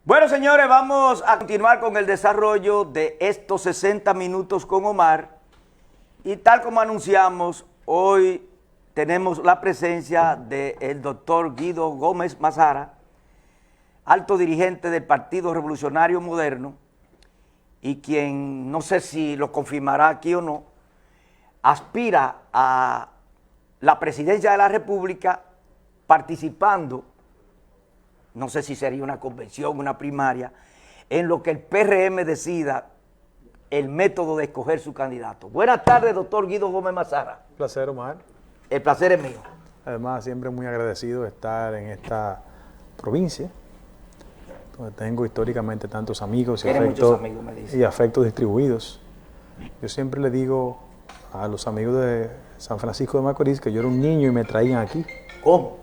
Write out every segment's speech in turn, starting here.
Bueno, señores, vamos a continuar con el desarrollo de estos 60 minutos con Omar. Y tal como anunciamos, hoy tenemos la presencia del doctor Guido Gómez Mazara, alto dirigente del Partido Revolucionario Moderno, y quien, no sé si lo confirmará aquí o no, aspira a la presidencia de la República participando, no sé si sería una convención, una primaria, en lo que el PRM decida el método de escoger su candidato. Buenas tardes, doctor Guido Gómez Mazara. Un placer, Omar. El placer es mío. Además, siempre muy agradecido de estar en esta provincia, donde tengo históricamente tantos amigos y afectos distribuidos. Yo siempre le digo a los amigos de San Francisco de Macorís que yo era un niño y me traían aquí. ¿Cómo?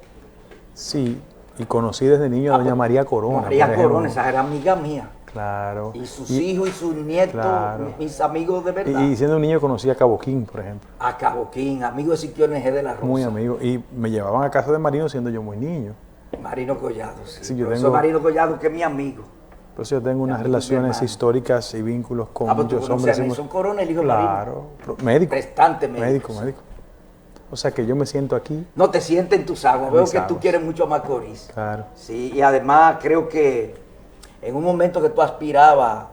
Sí, y conocí desde niño a doña María Corona. María Corona, esa era amiga mía. Claro. Y sus hijos y sus nietos, claro, mis amigos de verdad. Y siendo un niño conocí a Caboquín, por ejemplo. A Caboquín, amigo de Siquio NG de la Rosa. Muy amigo. Y me llevaban a casa de Marino siendo yo muy niño. Marino Collado, sí. Sí, yo tengo, Marino Collado, que es mi amigo. Por eso yo tengo unas relaciones históricas y vínculos con muchos hombres. Son Corona, el hijo de Marino. Claro, médico. Prestante médico. Médico. O sea que yo me siento aquí. No te sientes en tus aguas. Veo que tú quieres mucho a Macorís. Claro. Sí, y además creo que en un momento que tú aspirabas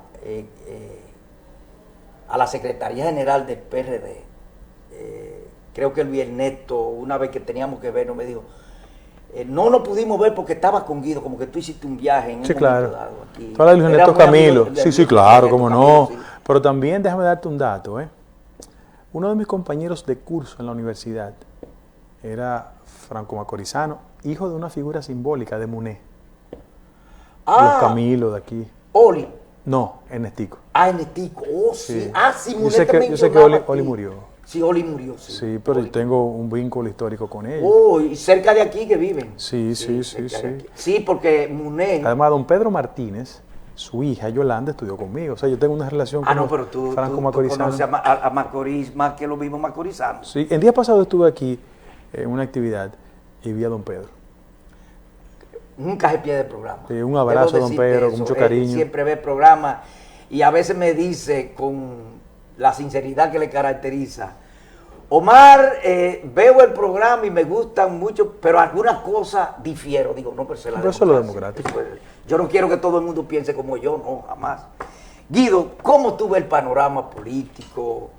a la Secretaría General del PRD, creo que Luis Ernesto, una vez que teníamos que vernos, me dijo, no nos pudimos ver porque estabas con Guido, como que tú hiciste un viaje en un momento dado aquí. Tú hablas de Luis Ernesto Camilo. Sí, claro, cómo no. Sí. Pero también déjame darte un dato, Uno de mis compañeros de curso en la universidad era Franco Macorizano, hijo de una figura simbólica de Muné. Los Camilo de aquí. Oli. No, Ernestico. Ernestico. Oh, sí. Sí, Muné yo sé que Oli murió. Sí, Oli murió, sí. Sí, pero yo tengo un vínculo histórico con ellos. Oh, y cerca de aquí que viven. Sí. Sí, porque Muné. Además, don Pedro Martínez, su hija Yolanda, estudió conmigo. O sea, yo tengo una relación con Franco Macorizano. Tú conoces a Macorís más que los mismos macorizanos. Sí, el día pasado estuve aquí en una actividad y vi a don Pedro. Nunca se pierde el programa. Sí, un abrazo a don Pedro, con mucho cariño. Siempre ve el programa y a veces me dice con la sinceridad que le caracteriza, Omar, veo el programa y me gustan mucho, pero algunas cosas difiero. Digo, no, pero eso es lo democrático. Yo no quiero que todo el mundo piense como yo, no, jamás. Guido, ¿cómo tú ves el panorama político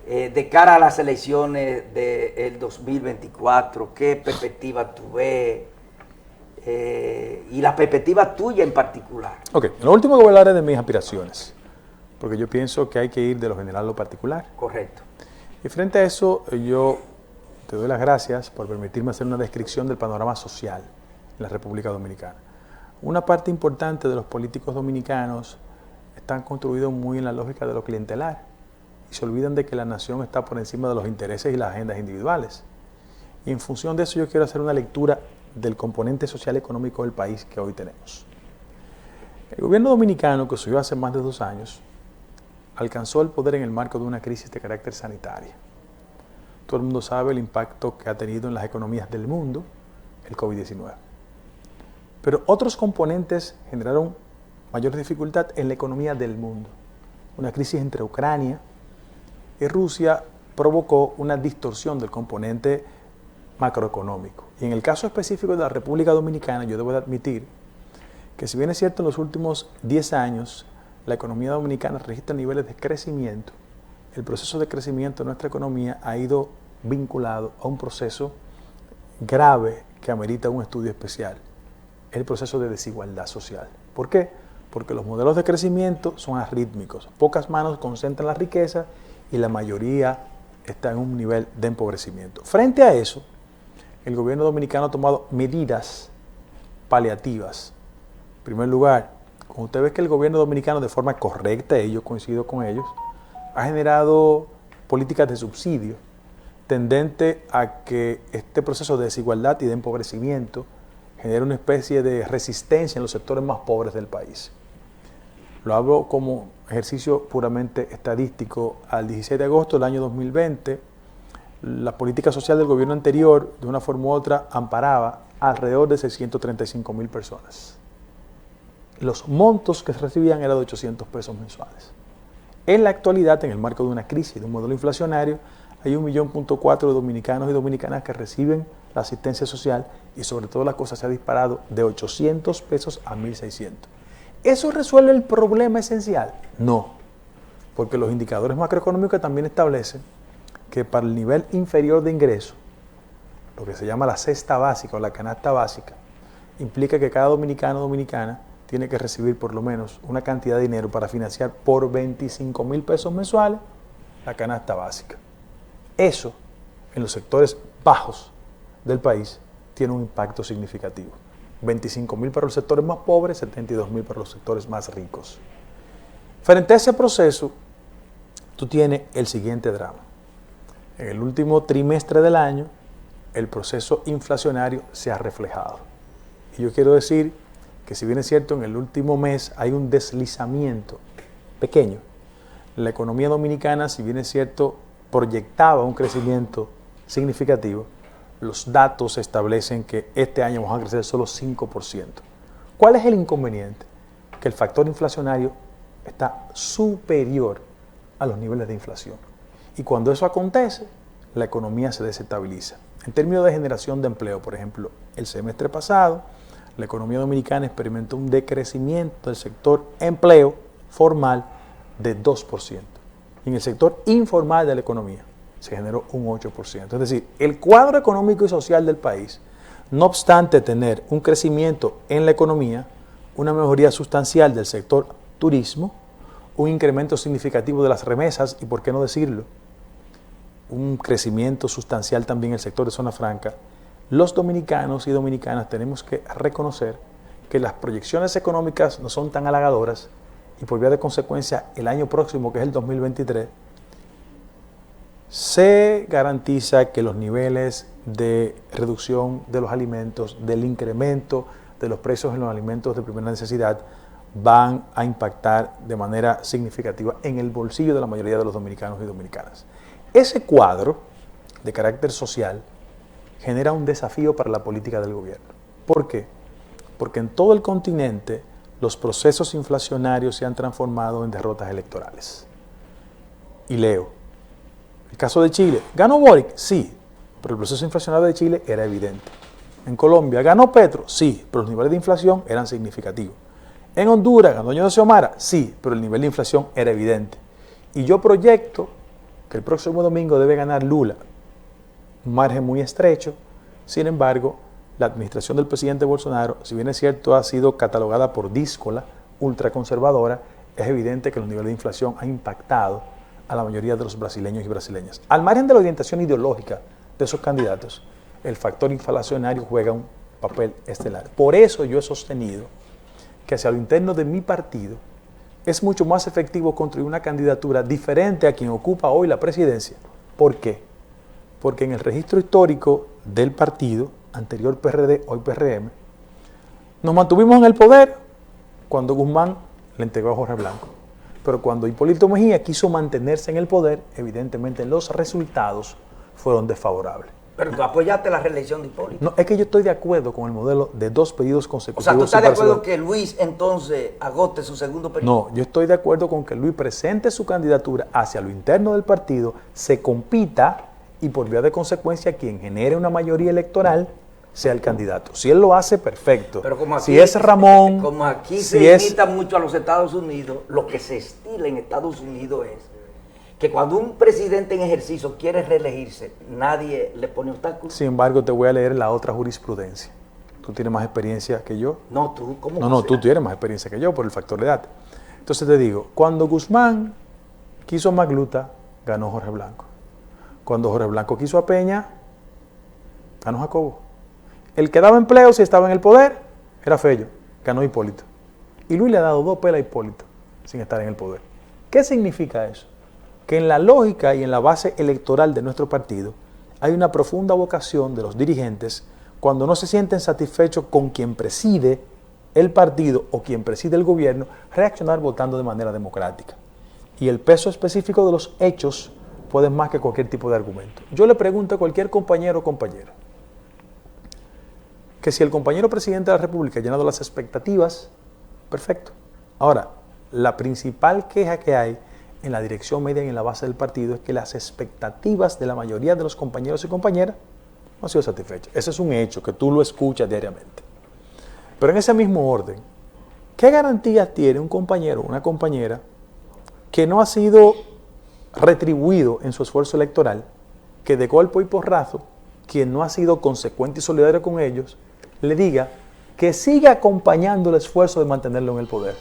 de cara a las elecciones del 2024? ¿Qué perspectiva tú ves? Y la perspectiva tuya en particular. Ok, lo último que voy a hablar es de mis aspiraciones, porque yo pienso que hay que ir de lo general a lo particular. Correcto. Y frente a eso, yo te doy las gracias por permitirme hacer una descripción del panorama social en la República Dominicana. Una parte importante de los políticos dominicanos están construidos muy en la lógica de lo clientelar y se olvidan de que la nación está por encima de los intereses y las agendas individuales. Y en función de eso yo quiero hacer una lectura del componente social económico del país que hoy tenemos. El gobierno dominicano, que surgió hace más de 2 años, alcanzó el poder en el marco de una crisis de carácter sanitario. Todo el mundo sabe el impacto que ha tenido en las economías del mundo el COVID-19. Pero otros componentes generaron mayor dificultad en la economía del mundo. Una crisis entre Ucrania y Rusia provocó una distorsión del componente macroeconómico. Y en el caso específico de la República Dominicana, yo debo de admitir que si bien es cierto en los últimos 10 años la economía dominicana registra niveles de crecimiento, el proceso de crecimiento de nuestra economía ha ido vinculado a un proceso grave que amerita un estudio especial, el proceso de desigualdad social. ¿Por qué? Porque los modelos de crecimiento son arrítmicos, pocas manos concentran la riqueza y la mayoría está en un nivel de empobrecimiento. Frente a eso, el gobierno dominicano ha tomado medidas paliativas. En primer lugar, como usted ve que el gobierno dominicano de forma correcta, y yo coincido con ellos, ha generado políticas de subsidio tendente a que este proceso de desigualdad y de empobrecimiento genere una especie de resistencia en los sectores más pobres del país. Lo hablo como ejercicio puramente estadístico. Al 16 de agosto del año 2020, la política social del gobierno anterior, de una forma u otra, amparaba alrededor de 635.000 personas. los montos que se recibían eran de 800 pesos mensuales. En la actualidad, en el marco de una crisis, de un modelo inflacionario, hay 1,4 millones de dominicanos y dominicanas que reciben la asistencia social y sobre todo la cosa se ha disparado de 800 pesos a 1.600. ¿Eso resuelve el problema esencial? No, porque los indicadores macroeconómicos también establecen que para el nivel inferior de ingreso, lo que se llama la cesta básica o la canasta básica, implica que cada dominicano o dominicana tiene que recibir por lo menos una cantidad de dinero para financiar por 25,000 pesos mensuales la canasta básica. Eso, en los sectores bajos del país, tiene un impacto significativo. 25,000 para los sectores más pobres, 72,000 para los sectores más ricos. Frente a ese proceso, tú tienes el siguiente drama. En el último trimestre del año, el proceso inflacionario se ha reflejado. Y yo quiero decir que si bien es cierto, en el último mes hay un deslizamiento pequeño. La economía dominicana, si bien es cierto, proyectaba un crecimiento significativo, los datos establecen que este año vamos a crecer solo 5%. ¿Cuál es el inconveniente? Que el factor inflacionario está superior a los niveles de inflación. Y cuando eso acontece, la economía se desestabiliza. En términos de generación de empleo, por ejemplo, el semestre pasado, la economía dominicana experimentó un decrecimiento del sector empleo formal de 2%. Y en el sector informal de la economía se generó un 8%. Es decir, el cuadro económico y social del país, no obstante tener un crecimiento en la economía, una mejoría sustancial del sector turismo, un incremento significativo de las remesas y, por qué no decirlo, un crecimiento sustancial también en el sector de zona franca, los dominicanos y dominicanas tenemos que reconocer que las proyecciones económicas no son tan halagadoras y por vía de consecuencia el año próximo, que es el 2023, se garantiza que los niveles de reducción de los alimentos, del incremento de los precios en los alimentos de primera necesidad, van a impactar de manera significativa en el bolsillo de la mayoría de los dominicanos y dominicanas. Ese cuadro de carácter social genera un desafío para la política del gobierno. ¿Por qué? Porque en todo el continente los procesos inflacionarios se han transformado en derrotas electorales. Y leo, el caso de Chile, ¿ganó Boric? Sí, pero el proceso inflacionario de Chile era evidente. En Colombia, ¿ganó Petro? Sí, pero los niveles de inflación eran significativos. En Honduras, ¿ganó Doña Xiomara? Sí, pero el nivel de inflación era evidente. Y yo proyecto que el próximo domingo debe ganar Lula, un margen muy estrecho. Sin embargo, la administración del presidente Bolsonaro, si bien es cierto, ha sido catalogada por díscola, ultraconservadora, es evidente que los niveles de inflación han impactado a la mayoría de los brasileños y brasileñas. Al margen de la orientación ideológica de esos candidatos, el factor inflacionario juega un papel estelar. Por eso yo he sostenido que hacia lo interno de mi partido es mucho más efectivo construir una candidatura diferente a quien ocupa hoy la presidencia. ¿Por qué? Porque en el registro histórico del partido, anterior PRD, hoy PRM, nos mantuvimos en el poder cuando Guzmán le entregó a Jorge Blanco. Pero cuando Hipólito Mejía quiso mantenerse en el poder, evidentemente los resultados fueron desfavorables. Pero tú apoyaste la reelección de Hipólito. No, es que yo estoy de acuerdo con el modelo de 2 periodos consecutivos. O sea, ¿tú estás de acuerdo que Luis entonces agote su segundo periodo? No, yo estoy de acuerdo con que Luis presente su candidatura hacia lo interno del partido, se compita y por vía de consecuencia quien genere una mayoría electoral sea el candidato. Si él lo hace, perfecto. Pero como aquí, si es Ramón... Como aquí si se imita mucho a los Estados Unidos, lo que se estila en Estados Unidos es que cuando un presidente en ejercicio quiere reelegirse, nadie le pone obstáculos. Sin embargo, te voy a leer la otra jurisprudencia. Tú tienes más experiencia que yo. No, tú, ¿cómo? No, tú tienes más experiencia que yo por el factor de edad. Entonces te digo, cuando Guzmán quiso a Magluta, ganó Jorge Blanco. Cuando Jorge Blanco quiso a Peña, ganó Jacobo. El que daba empleo, si estaba en el poder, era Fello, ganó Hipólito. Y Luis le ha dado 2 pelas a Hipólito sin estar en el poder. ¿Qué significa eso? Que en la lógica y en la base electoral de nuestro partido hay una profunda vocación de los dirigentes cuando no se sienten satisfechos con quien preside el partido o quien preside el gobierno, reaccionar votando de manera democrática. Y el peso específico de los hechos puede más que cualquier tipo de argumento. Yo le pregunto a cualquier compañero o compañera que si el compañero presidente de la República ha llenado las expectativas Perfecto. Ahora, la principal queja que hay en la dirección media y en la base del partido es que las expectativas de la mayoría de los compañeros y compañeras no han sido satisfechas. Ese es un hecho que tú lo escuchas diariamente. Pero en ese mismo orden, ¿qué garantías tiene un compañero o una compañera que no ha sido retribuido en su esfuerzo electoral, que de golpe y porrazo, quien no ha sido consecuente y solidario con ellos, le diga que siga acompañando el esfuerzo de mantenerlo en el poder?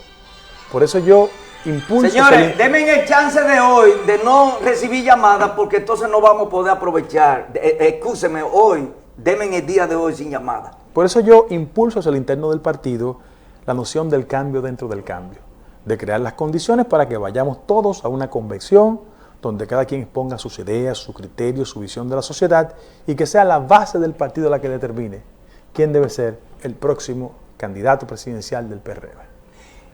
Por eso yo impulso... Señores, denme el chance de hoy de no recibir llamadas porque entonces no vamos a poder aprovechar. Excúseme, hoy, denme el día de hoy sin llamada. Por eso yo impulso hacia el interno del partido la noción del cambio dentro del cambio, de crear las condiciones para que vayamos todos a una convención donde cada quien exponga sus ideas, sus criterios, su visión de la sociedad y que sea la base del partido la que determine quién debe ser el próximo candidato presidencial del PRM.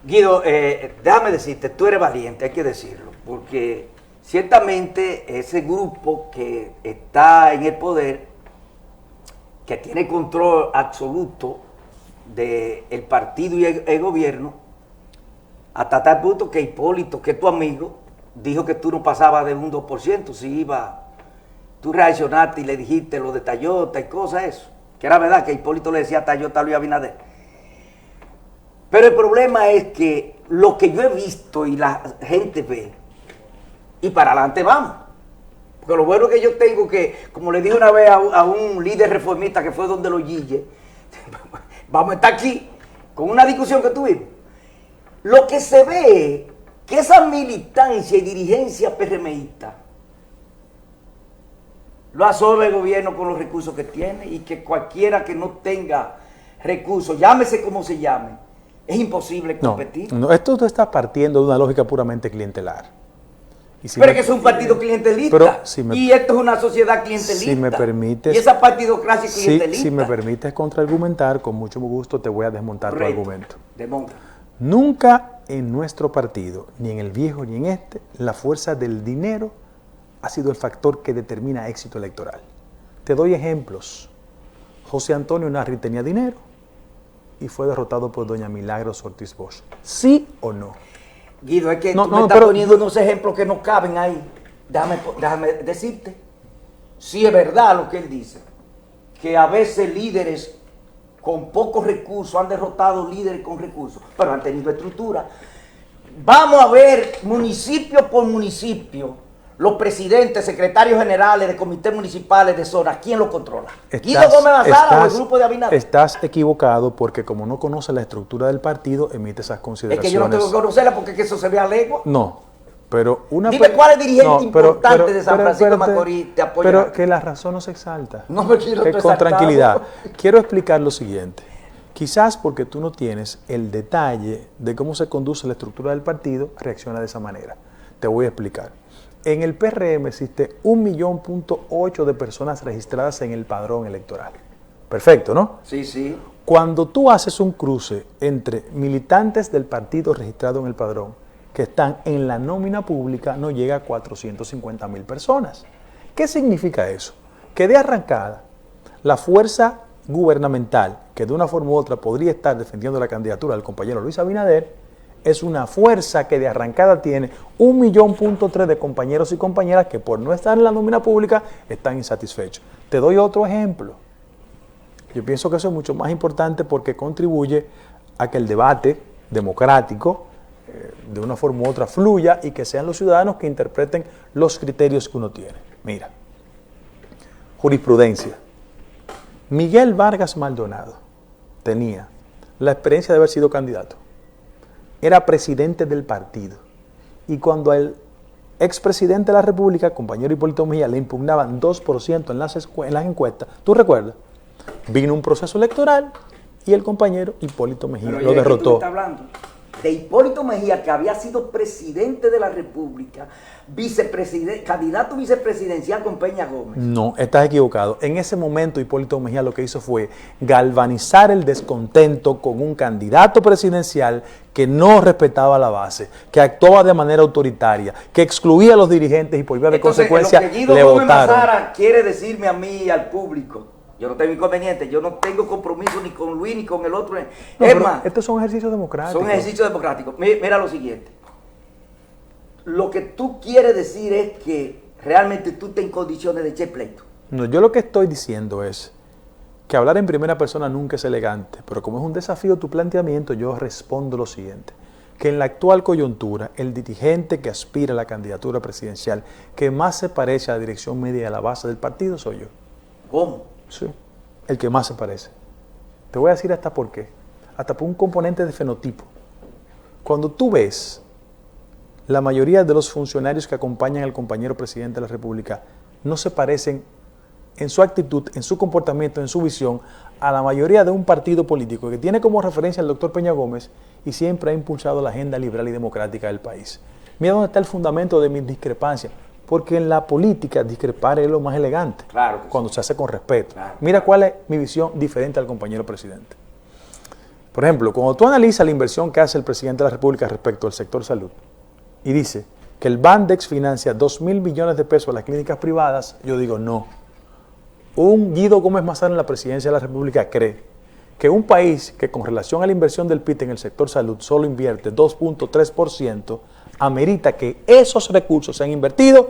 Guido, déjame decirte, tú eres valiente, hay que decirlo, porque ciertamente ese grupo que está en el poder, que tiene control absoluto del partido y el gobierno, hasta tal punto que Hipólito, que es tu amigo, dijo que tú no pasabas de un 2%, si iba, tú reaccionaste y le dijiste lo de Tayota y cosas eso, que era verdad que Hipólito le decía a Tayota a Luis Abinader. Pero el problema es que lo que yo he visto y la gente ve, y para adelante vamos. Porque lo bueno que yo tengo que, como le dije una vez a un líder reformista que fue donde lo Gille, vamos a estar aquí con una discusión que tuvimos. Lo que se ve es que esa militancia y dirigencia PRMista lo absorbe el gobierno con los recursos que tiene y que cualquiera que no tenga recursos, llámese como se llame, es imposible competir. No, esto tú estás partiendo de una lógica puramente clientelar. Pero es que es un partido clientelista. Y esto es una sociedad clientelista. Si me permites, y esa partidocracia clientelista. Si me permites contraargumentar, con mucho gusto te voy a desmontar tu argumento. Desmonta. Nunca en nuestro partido, ni en el viejo ni en este, la fuerza del dinero ha sido el factor que determina éxito electoral. Te doy ejemplos. José Antonio Narri tenía dinero y fue derrotado por doña Milagros Ortiz Bosch. ¿Sí o no? Guido, es que tú me estás poniendo unos ejemplos que no caben ahí. Déjame decirte. Sí es verdad lo que él dice, que a veces líderes con pocos recursos han derrotado líderes con recursos, pero han tenido estructura. Vamos a ver municipio por municipio, los presidentes, secretarios generales de comités municipales de zona, ¿quién lo controla? ¿Guido Gómez Mazara o el grupo de Abinader? Estás equivocado porque como no conoces la estructura del partido, emite esas consideraciones. Es que yo no tengo que conocerla porque eso se ve a legua. No, pero una... Dime cuál es el dirigente importante de San Francisco de Macorís te apoya. Pero que la razón no se exalta. No me quiero con tranquilidad. Quiero explicar lo siguiente. Quizás porque tú no tienes el detalle de cómo se conduce la estructura del partido, reacciona de esa manera. Te voy a explicar. En el PRM existe 1,8 millones de personas registradas en el padrón electoral. Perfecto, ¿no? Sí, sí. Cuando tú haces un cruce entre militantes del partido registrado en el padrón que están en la nómina pública, no llega a 450,000 personas. ¿Qué significa eso? Que de arrancada, la fuerza gubernamental, que de una forma u otra podría estar defendiendo la candidatura del compañero Luis Abinader, es una fuerza que de arrancada tiene 1,3 millones de compañeros y compañeras que por no estar en la nómina pública están insatisfechos. Te doy otro ejemplo. Yo pienso que eso es mucho más importante porque contribuye a que el debate democrático de una forma u otra fluya y que sean los ciudadanos que interpreten los criterios que uno tiene. Mira, jurisprudencia. Miguel Vargas Maldonado tenía la experiencia de haber sido candidato. Era presidente del partido. Y cuando el expresidente de la República, compañero Hipólito Mejía, le impugnaban 2% en las encuestas, ¿tú recuerdas? Vino un proceso electoral y el compañero Hipólito Mejía lo derrotó. Tú estás hablando de Hipólito Mejía, que había sido presidente de la República, candidato vicepresidencial con Peña Gómez. No, estás equivocado. En ese momento Hipólito Mejía lo que hizo fue galvanizar el descontento con un candidato presidencial que no respetaba la base, que actuaba de manera autoritaria, que excluía a los dirigentes y por vía de consecuencia lo que Guido le Gómez votaron. Mazara quiere decirme a mí y al público Yo no tengo inconveniente, yo no tengo compromiso ni con Luis ni con el otro. No, Es más, estos son ejercicios democráticos. son ejercicios democráticos. Mira lo siguiente. Lo que tú quieres decir es que realmente tú estás en condiciones de echar pleito. No, yo lo que estoy diciendo es que hablar en primera persona nunca es elegante, pero como es un desafío tu planteamiento, yo respondo lo siguiente. Que en la actual coyuntura, el dirigente que aspira a la candidatura presidencial que más se parece a la dirección media de la base del partido soy yo. ¿Cómo? Sí, el que más se parece. Te voy a decir hasta por qué. Hasta por un componente de fenotipo. Cuando tú ves la mayoría de los funcionarios que acompañan al compañero presidente de la República no se parecen en su actitud, en su comportamiento, en su visión, a la mayoría de un partido político que tiene como referencia al doctor Peña Gómez y siempre ha impulsado la agenda liberal y democrática del país. Mira dónde está el fundamento de mis discrepancias, porque en la política discrepar es lo más elegante, claro que cuando sí. se hace con respeto. Claro. Mira cuál es mi visión diferente al compañero presidente. Por ejemplo, cuando tú analizas la inversión que hace el presidente de la República respecto al sector salud y dice que el Bandex financia 2.000 millones de pesos a las clínicas privadas, yo digo no. Un Guido Gómez Mazara en la presidencia de la República cree que un país que con relación a la inversión del PIT en el sector salud solo invierte 2.3%, amerita que esos recursos sean invertidos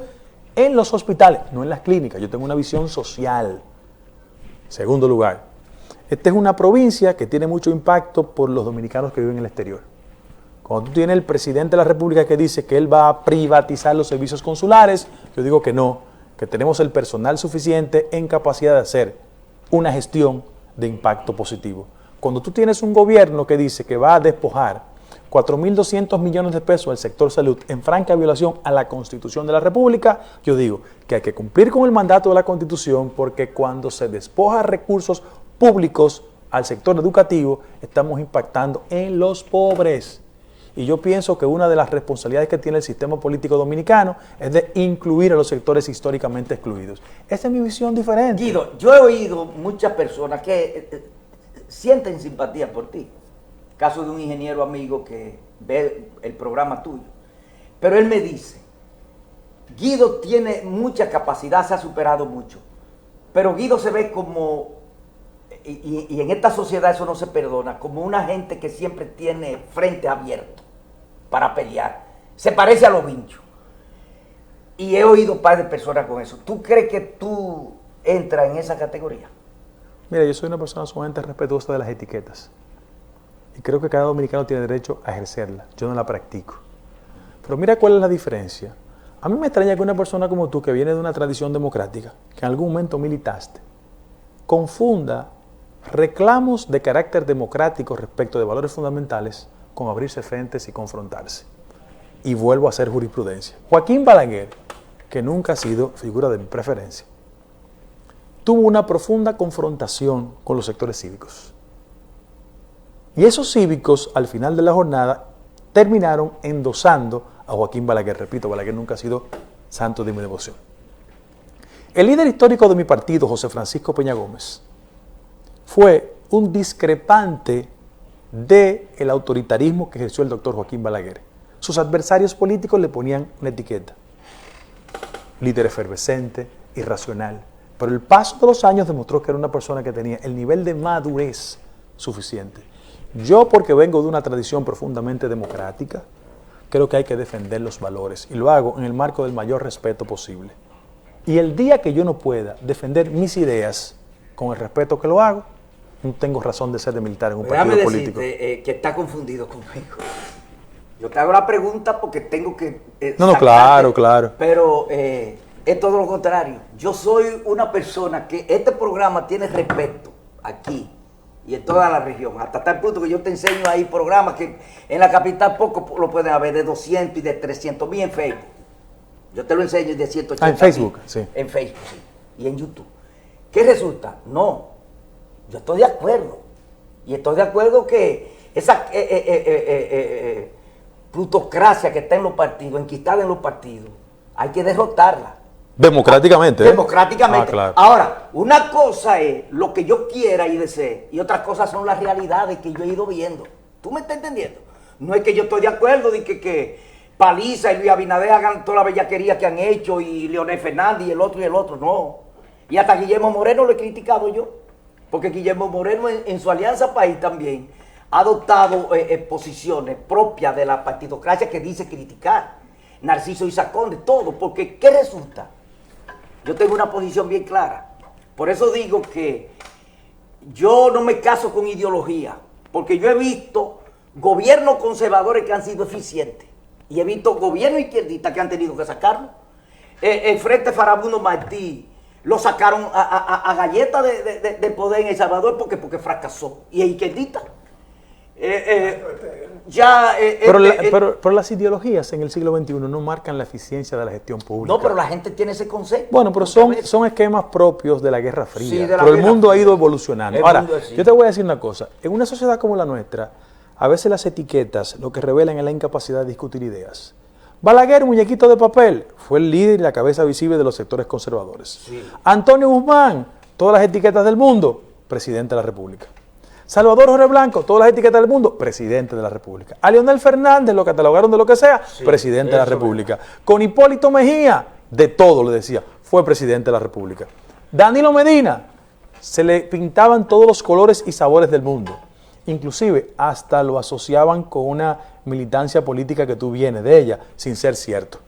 en los hospitales, no en las clínicas. Yo tengo una visión social. Segundo lugar, esta es una provincia que tiene mucho impacto por los dominicanos que viven en el exterior. Cuando tú tienes el presidente de la República que dice que él va a privatizar los servicios consulares, yo digo que no, que tenemos el personal suficiente en capacidad de hacer una gestión de impacto positivo. Cuando tú tienes un gobierno que dice que va a despojar 4.200 millones de pesos al sector salud en franca violación a la Constitución de la República, yo digo que hay que cumplir con el mandato de la Constitución, porque cuando se despoja recursos públicos al sector educativo, estamos impactando en los pobres. Y yo pienso que una de las responsabilidades que tiene el sistema político dominicano es de incluir a los sectores históricamente excluidos. Esa es mi visión diferente. Guido, yo he oído muchas personas que sienten simpatía por ti. Caso de un ingeniero amigo que ve el programa tuyo. Pero él me dice, Guido tiene mucha capacidad, se ha superado mucho. Pero Guido se ve como, y en esta sociedad eso no se perdona, como una gente que siempre tiene frente abierto para pelear. Se parece a los vinchos. Y he oído un par de personas con eso. ¿Tú crees que tú entras en esa categoría? Mira, yo soy una persona sumamente respetuosa de las etiquetas. Y creo que cada dominicano tiene derecho a ejercerla. Yo no la practico. Pero mira cuál es la diferencia. A mí me extraña que una persona como tú, que viene de una tradición democrática, que en algún momento militaste, confunda reclamos de carácter democrático respecto de valores fundamentales con abrirse frentes y confrontarse. Y vuelvo a hacer jurisprudencia. Joaquín Balaguer, que nunca ha sido figura de mi preferencia, tuvo una profunda confrontación con los sectores cívicos. Y esos cívicos, al final de la jornada, terminaron endosando a Joaquín Balaguer. Repito, Balaguer nunca ha sido santo de mi devoción. El líder histórico de mi partido, José Francisco Peña Gómez, fue un discrepante del autoritarismo que ejerció el doctor Joaquín Balaguer. Sus adversarios políticos le ponían una etiqueta: líder efervescente, irracional. Pero el paso de los años demostró que era una persona que tenía el nivel de madurez suficiente. Yo, porque vengo de una tradición profundamente democrática, creo que hay que defender los valores y lo hago en el marco del mayor respeto posible. Y el día que yo no pueda defender mis ideas con el respeto que lo hago, no tengo razón de ser de militar en un partido político. Déjame decirte que está confundido conmigo. Yo te hago la pregunta porque tengo que... No, claro. Pero es todo lo contrario. Yo soy una persona que este programa tiene respeto aquí y en toda la región. Hasta tal punto que yo te enseño ahí programas que en la capital poco lo pueden haber, de 200 y de 300.000 en Facebook. Yo te lo enseño de 180. En Facebook, sí. En Facebook, sí. Y en YouTube. ¿Qué resulta? No. Yo estoy de acuerdo. Y estoy de acuerdo que esa plutocracia que está en los partidos, enquistada en los partidos, hay que derrotarla. Democráticamente. Democráticamente. Claro. Ahora, una cosa es lo que yo quiera y desee, y otras cosas son las realidades que yo he ido viendo. ¿Tú me estás entendiendo? No es que yo estoy de acuerdo de que Paliza y Luis Abinader hagan toda la bellaquería que han hecho, y Leonel Fernández y el otro, no. Y hasta Guillermo Moreno lo he criticado yo. porque Guillermo Moreno en su Alianza País también ha adoptado posiciones propias de la partidocracia que dice criticar. Narciso Isacón, de todo, porque ¿qué resulta? Yo tengo una posición bien clara. Por eso digo que yo no me caso con ideología, porque yo he visto gobiernos conservadores que han sido eficientes y he visto gobiernos izquierdistas que han tenido que sacarlo. El Frente Farabundo Martí lo sacaron a galleta de poder en El Salvador porque fracasó. Y es izquierdista. Pero las ideologías en el siglo XXI no marcan la eficiencia de la gestión pública. No, pero la gente tiene ese concepto. Bueno, pero son esquemas propios de la Guerra Fría. Sí, de la pero el Guerra mundo ha Fría. ido evolucionando. El Ahora, mundo es así. yo te voy a decir una cosa. En una sociedad como la nuestra, a veces las etiquetas lo que revelan es la incapacidad de discutir ideas. Balaguer, muñequito de papel, fue el líder y la cabeza visible de los sectores conservadores. Sí. Antonio Guzmán, todas las etiquetas del mundo, presidente de la República. Salvador Jorge Blanco, todas las etiquetas del mundo, presidente de la República. A Leonel Fernández lo catalogaron de lo que sea, Sí, presidente de la eso República. Con Hipólito Mejía, de todo le decía, fue presidente de la República. Danilo Medina, se le pintaban todos los colores y sabores del mundo. Inclusive hasta lo asociaban con una militancia política que tú vienes de ella, sin ser cierto.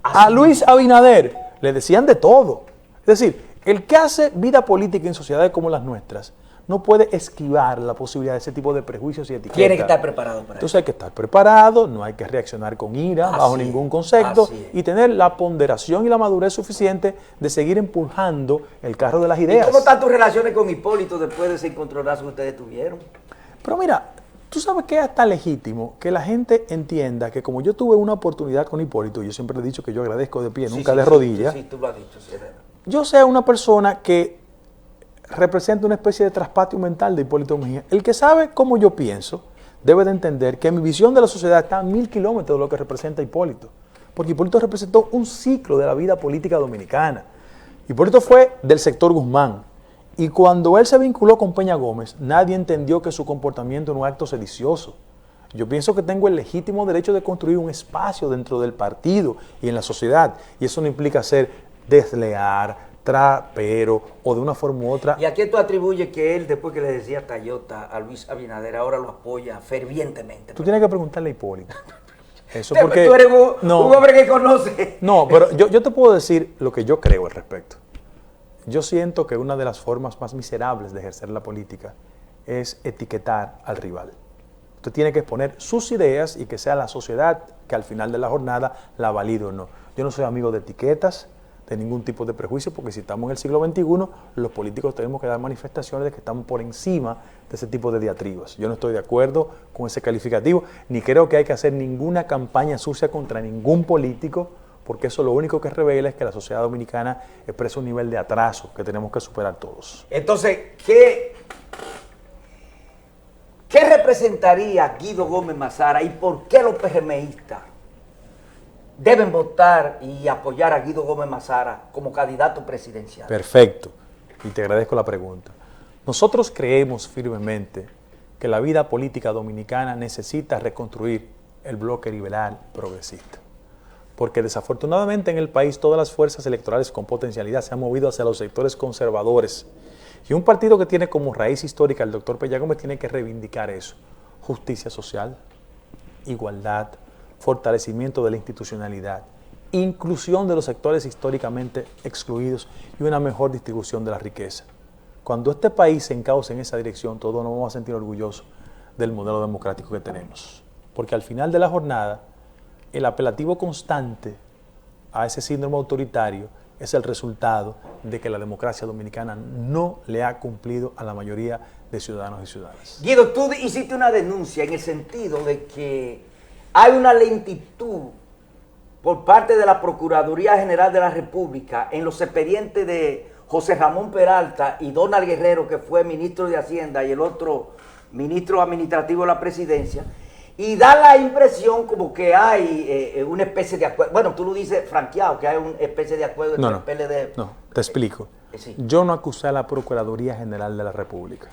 A Luis Abinader le decían de todo. Es decir, el que hace vida política en sociedades como las nuestras no puede esquivar la posibilidad de ese tipo de prejuicios y etiquetas. Tiene que estar preparado para eso. Entonces hay que estar preparado, no hay que reaccionar con ira, bajo Así ningún es, concepto, así es. y tener la ponderación y la madurez suficiente de seguir empujando el carro de las ¿Y ideas. cómo están tus relaciones con Hipólito después de ese encontronazo que ustedes tuvieron? Pero mira, tú sabes que es hasta legítimo que la gente entienda que como yo tuve una oportunidad con Hipólito, yo siempre le he dicho que yo agradezco de pie, nunca de rodillas, Sí, tú lo has dicho, sí, es verdad. yo sea una persona que representa una especie de traspatio mental de Hipólito Mejía. El que sabe cómo yo pienso debe de entender que mi visión de la sociedad está a 1000 kilómetros de lo que representa Hipólito. Porque Hipólito representó un ciclo de la vida política dominicana. Hipólito fue del sector Guzmán. Y cuando él se vinculó con Peña Gómez, nadie entendió que su comportamiento era un acto sedicioso. Yo pienso que tengo el legítimo derecho de construir un espacio dentro del partido y en la sociedad. Y eso no implica ser desleal, trapero o de una forma u otra. ¿Y a quién tú atribuyes que él, después que le decía Tayota a Luis Abinader, ahora lo apoya fervientemente? Tú tienes que preguntarle a Hipólito. Eso Tú porque eres un hombre que conoce. No, pero yo te puedo decir lo que yo creo al respecto. Yo siento que una de las formas más miserables de ejercer la política es etiquetar al rival. Usted tiene que exponer sus ideas y que sea la sociedad que al final de la jornada la valide o no. Yo no soy amigo de etiquetas, de ningún tipo de prejuicio, porque si estamos en el siglo XXI, los políticos tenemos que dar manifestaciones de que estamos por encima de ese tipo de diatribas. Yo no estoy de acuerdo con ese calificativo, ni creo que hay que hacer ninguna campaña sucia contra ningún político, porque eso lo único que revela es que la sociedad dominicana expresa un nivel de atraso que tenemos que superar todos. Entonces, ¿qué representaría Guido Gómez Mazara y por qué los PRMistas deben votar y apoyar a Guido Gómez Mazara como candidato presidencial? Perfecto, y te agradezco la pregunta. Nosotros creemos firmemente que la vida política dominicana necesita reconstruir el bloque liberal progresista, porque desafortunadamente en el país todas las fuerzas electorales con potencialidad se han movido hacia los sectores conservadores, y un partido que tiene como raíz histórica el doctor Peña Gómez tiene que reivindicar eso: justicia social, igualdad, fortalecimiento de la institucionalidad, inclusión de los sectores históricamente excluidos y una mejor distribución de la riqueza. Cuando este país se encauce en esa dirección, todos nos vamos a sentir orgullosos del modelo democrático que tenemos. Porque al final de la jornada, el apelativo constante a ese síndrome autoritario es el resultado de que la democracia dominicana no le ha cumplido a la mayoría de ciudadanos y ciudadanas. Guido, tú hiciste una denuncia en el sentido de que hay una lentitud por parte de la Procuraduría General de la República en los expedientes de José Ramón Peralta y Donald Guerrero, que fue ministro de Hacienda, y el otro ministro administrativo de la presidencia, y da la impresión como que hay una especie de acuerdo. Bueno, tú lo dices franqueado, que hay una especie de acuerdo entre el PLD. No, te explico. Sí. Yo no acusé a la Procuraduría General de la República,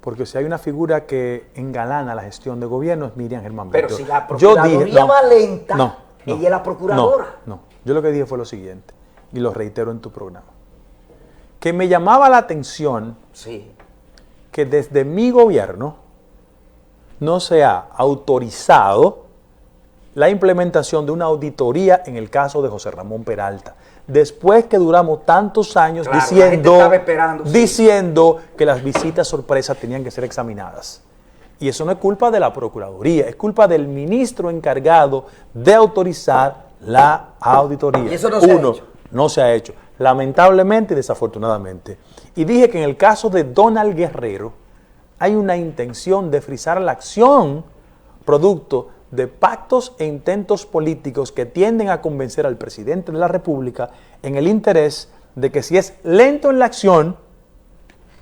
porque si hay una figura que engalana la gestión de gobierno es Miriam Germán Pero Brito. si la Procuraduría va lenta, ella es la procuradora. No, yo lo que dije fue lo siguiente, y lo reitero en tu programa, que me llamaba la atención Sí. que desde mi gobierno no se ha autorizado la implementación de una auditoría en el caso de José Ramón Peralta. Después que duramos tantos años Claro, la gente estaba esperando, sí. diciendo que las visitas sorpresa tenían que ser examinadas. Y eso no es culpa de la Procuraduría, es culpa del ministro encargado de autorizar la auditoría. Y eso no se ha hecho. No se ha hecho, lamentablemente y desafortunadamente. Y dije que en el caso de Donald Guerrero hay una intención de frizar la acción producto de pactos e intentos políticos que tienden a convencer al presidente de la República en el interés de que si es lento en la acción,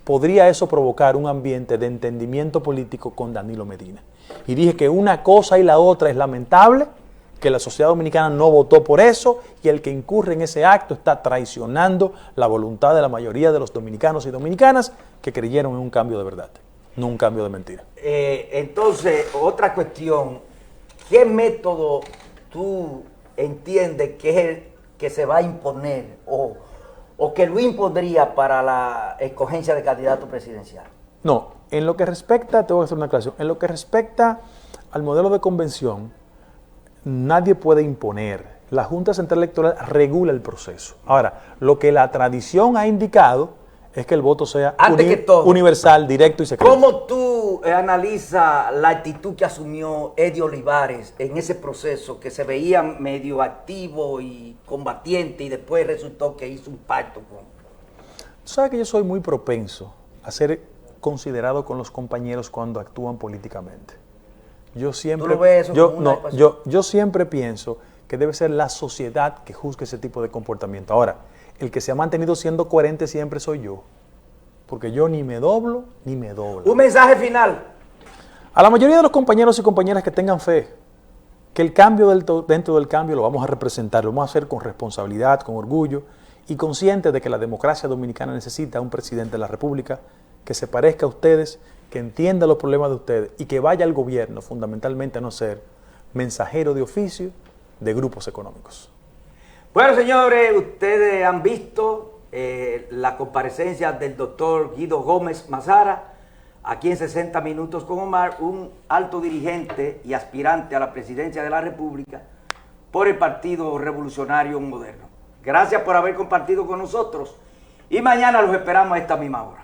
podría eso provocar un ambiente de entendimiento político con Danilo Medina. Y dije que una cosa y la otra es lamentable, que la sociedad dominicana no votó por eso y el que incurre en ese acto está traicionando la voluntad de la mayoría de los dominicanos y dominicanas que creyeron en un cambio de verdad, no un cambio de mentira. Entonces, otra cuestión, ¿qué método tú entiendes que es el que se va a imponer o que lo impondría para la escogencia de candidato presidencial? No, en lo que respecta, te voy a hacer una aclaración, en lo que respecta al modelo de convención, nadie puede imponer. La Junta Central Electoral regula el proceso. Ahora, lo que la tradición ha indicado es que el voto sea universal, directo y secreto. ¿Cómo tú analizas la actitud que asumió Eddie Olivares en ese proceso, que se veía medio activo y combatiente y después resultó que hizo un pacto con... Tú sabes que yo soy muy propenso a ser considerado con los compañeros cuando actúan políticamente. Yo siempre, ¿Tú lo ves eso como una pasión? yo siempre pienso que debe ser la sociedad que juzgue ese tipo de comportamiento. Ahora, el que se ha mantenido siendo coherente siempre soy yo, porque yo ni me doblo ni me doblo. Un mensaje final. A la mayoría de los compañeros y compañeras que tengan fe, que el cambio dentro del cambio lo vamos a representar, lo vamos a hacer con responsabilidad, con orgullo y conscientes de que la democracia dominicana necesita un presidente de la República que se parezca a ustedes, que entienda los problemas de ustedes y que vaya al gobierno fundamentalmente a no ser mensajero de oficio de grupos económicos. Bueno, señores, ustedes han visto la comparecencia del doctor Guido Gómez Mazara aquí en 60 Minutos con Omar, un alto dirigente y aspirante a la presidencia de la República por el Partido Revolucionario Moderno. Gracias por haber compartido con nosotros y mañana los esperamos a esta misma hora.